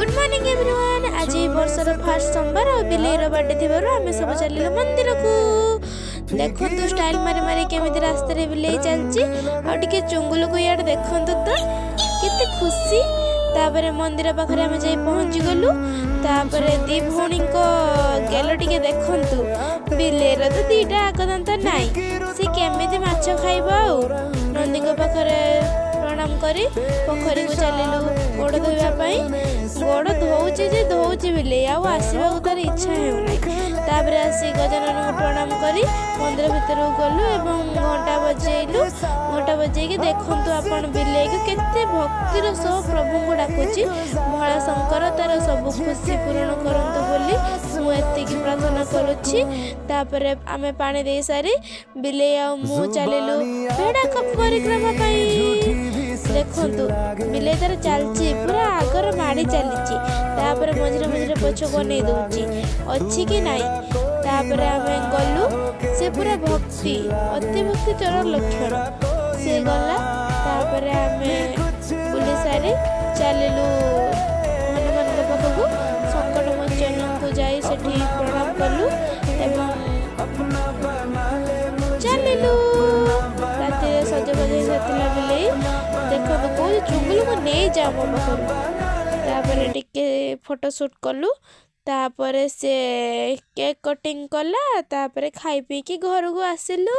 Good morning everyone. आज वर्षर fast सोमवार और बिलेर बर्थडे थी आम सब चलिलु मंदिर को। देखो तो स्टाइल मारी मारी केमिति रास्ता रे बिले चलची और टिके चुंगुल को यार देखो तो केते खुशी। तापर मंदिर पाखरे आम जाई पहुंची गलु। तापर दी भौणी को गेल टिके देखंतु बिलेर तो दीटा आगदंत नाई से केमिति माछ खाइबा। नंदी को पाखरे प्रणाम करी पोखरी को चलिलु गोड़ धोइबा। गोड़ धोउची जे धोउची बिले आसवा तार इच्छा हेउना। तापर आसी गजानन को प्रणाम करी मंदिर भीतर गलु एवं घंटा बजेलु। घंटा बजेकी देखंतु आपण बिले को केते भक्तिर सह प्रभु को डाकुची। भोला शंकर तार सब खुशी पूर्ण करंतु बोली मु एतिकी प्रार्थना करूची। तापर आमे पानी दे सारी बिले आ मु चलिलु पेड़ा कप परिक्रमा पई। देखंतु बिले तार चलची पूरा आगर माड़ी चलीची। तापर मझिरे मझिरे पछको नै दउची अछि कि नाही। तापर आमे गलु से पूरा भक्ति अति भक्ति चोर लक्षण से गला। तापर आमे बुली सारी चलिलु हनुमान के पाखकु संकट मोचन को जाई सेठी प्रणाम कलु एवं चलिलु। राति सजबाज होतिला बिले देखो को चुंगल को नहीं जा मो पाखरु। तापर टिके फोटो शूट कलु। तापर से केक कटिंग कला। तापर खाई पी की घर को आसिलु।